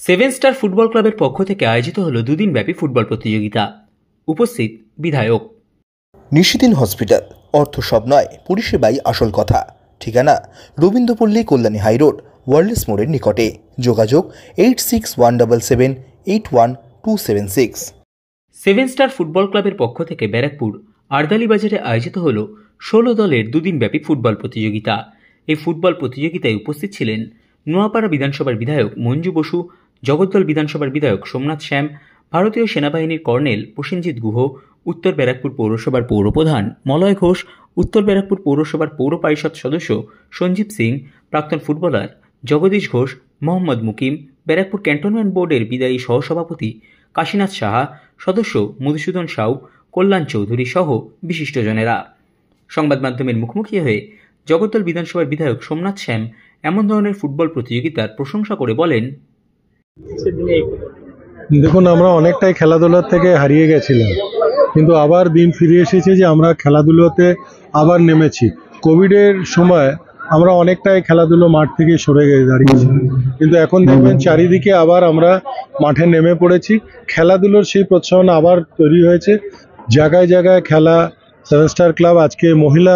Seven star football ক্লাবের পক্ষ থেকে আয়োজিত হলো দুদিনব্যাপী ফুটবল প্রতিযোগিতা। উপস্থিত বিধায়ক। নিশিদিন হসপিটাল, অর্থ সব নয়, পরিষেবাই আসল কথা। ঠিকানা রবীন্দ্রপল্লী, কল্যাণী হাইরোড, ওয়ার্ল্ডস মোড়ের নিকটে। যোগাযোগ 8617781276। সেভেন স্টার ফুটবল ক্লাবের পক্ষ থেকে ব্যারাকপুর আরদালি বাজারে আয়োজিত হল 16 দলের দুদিনব্যাপী ফুটবল প্রতিযোগিতা। এই ফুটবল প্রতিযোগিতায় উপস্থিত ছিলেন নোয়াপাড়া বিধানসভার বিধায়ক মঞ্জু বসু, জগদ্দল বিধানসভার বিধায়ক সোমনাথ শ্যাম, ভারতীয় সেনাবাহিনীর কর্নেল প্রসেনজিৎ গুহ, উত্তর ব্যারাকপুর পৌরসভার পৌরপ্রধান মলয় ঘোষ, উত্তর ব্যারাকপুর পৌরসভার পৌর পরিষদ সদস্য সঞ্জীব সিং, প্রাক্তন ফুটবলার জগদীশ ঘোষ, মোহাম্মদ মুকিম, ব্যারাকপুর ক্যান্টনমেন্ট বোর্ডের বিদায়ী সহসভাপতি কাশীনাথ সাহা, সদস্য মধুসূদন সাউ, কল্যাণ চৌধুরী সহ বিশিষ্টজনেরা। সংবাদ মাধ্যমের মুখোমুখি হয়ে জগদ্দল বিধানসভার বিধায়ক সোমনাথ শ্যাম এমন ধরনের ফুটবল প্রতিযোগিতার প্রশংসা করে বলেন, দেখুন, আমরা অনেকটাই খেলাধুলার থেকে হারিয়ে গেছিলাম, কিন্তু আবার দিন ফিরে এসেছে যে আমরা খেলাধুলোতে আবার নেমেছি। কোভিডের সময় আমরা অনেকটাই খেলাধুলো মাঠ থেকে সরে দাঁড়িয়েছি, কিন্তু এখন দেখবেন চারিদিকে আবার আমরা মাঠে নেমে পড়েছি। খেলাধুলোর সেই প্রোৎসাহন আবার তৈরি হয়েছে, জায়গায় জায়গায় খেলা। সেভেন স্টার ক্লাব আজকে মহিলা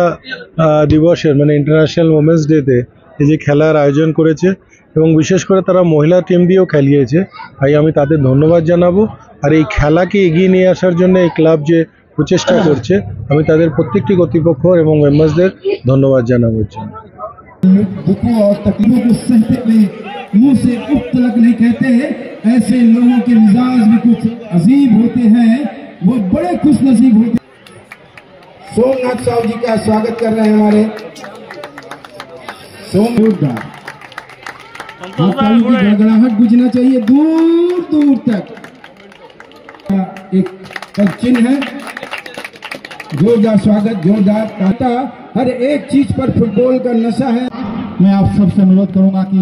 দিবসের মানে ইন্টারন্যাশনাল ওমেন্স ডেতে এই যে খেলার আয়োজন করেছে এবং বিশেষ করে তারা মহিলা টিম দিয়েও খেলিয়েছে, তাই আমি তাদের ধন্যবাদ জানাবো। আর এই খেলাকে এগিয়ে নিয়ে আসার জন্য এই ক্লাব যে প্রচেষ্টা করছে, আমি তাদের প্রত্যেকটি কর্তৃপক্ষ এবং মেম্বার্সদের ধন্যবাদ জানাবো। दुखों और तकलीफों को सहते हुए मुंह से उफ तलक नहीं कहते हैं। ऐसे लोगों के मिजाज भी कुछ अजीब होते हैं, वो बड़े खुश नसीब होते हैं। सोमनाथ साहब जी का स्वागत कर रहे हैं हमारे सोमनाथ। गड़गड़ाहट गुजना चाहिए दूर दूर तक। एक चिन्ह है, जोरदार स्वागत, जोरदार ताता। हर एक चीज पर फुटबॉल का नशा है। मैं आप सबसे अनुरोध करूंगा कि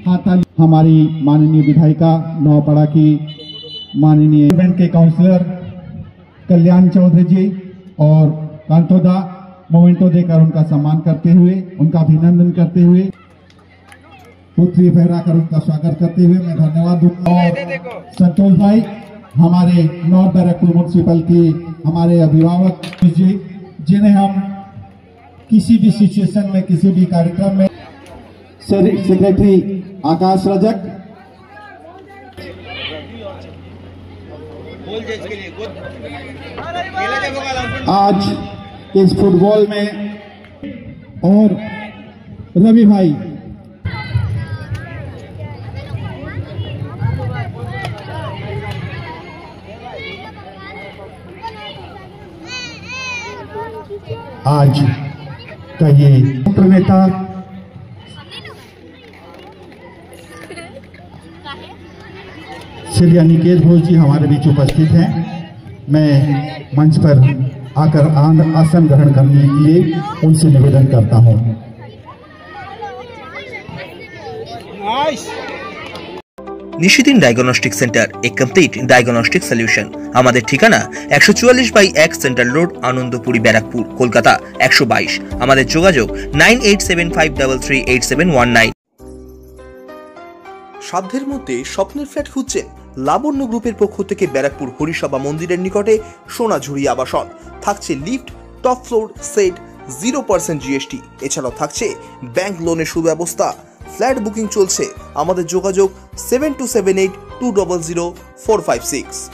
हाथाली हमारी माननीय विधायिका नौपाड़ा की माननीय इवेंट के काउंसलर कल्याण चौधरी जी और कांतोदा मोमेंटो देकर उनका सम्मान करते हुए, उनका अभिनंदन करते हुए, पुत्री फहराकर उनका स्वागत करते हुए मैं धन्यवाद दूंगा। और संतोष भाई, हमारे नॉर्थ बैरकपुर म्युनिसिपल के हमारे अभिभावक जी, जिन्हें हम किसी भी सिचुएशन में, किसी भी कार्यक्रम में, सेक्रेटरी आकाश रजक, आज इस फुटबॉल में, और रवि भाई, आज का ये नेता श्री अनिकेत घोष जी हमारे बीच उपस्थित हैं। मैं मंच पर आकर आसन ग्रहण करने के लिए उनसे निवेदन करता हूं। নিশিদিন ডায়াগনস্টিক সেন্টার, এ কমপ্লিট ডায়াগনস্টিক সলিউশন। আমাদের ঠিকানা 144/1 সেন্ট্রাল রোড, আনন্দপুরি, ব্যারাকপুর, কলকাতা 122। আমাদের যোগাযোগ 9875338719। সাধ্যের মধ্যে স্বপ্নের ফ্ল্যাট খুঁজছেন? লাবণ্য গ্রুপের পক্ষ থেকে ব্যারাকপুর হরিসভা মন্দিরের নিকটে সোনাঝুরি আবাসন। থাকছে lift, top floor set, 0% GST। এছাড়াও থাকছে ব্যাংক লোনের সুব্যবস্থা। ফ্ল্যাট বুকিং চলছে। আমাদের যোগাযোগ 7278200456।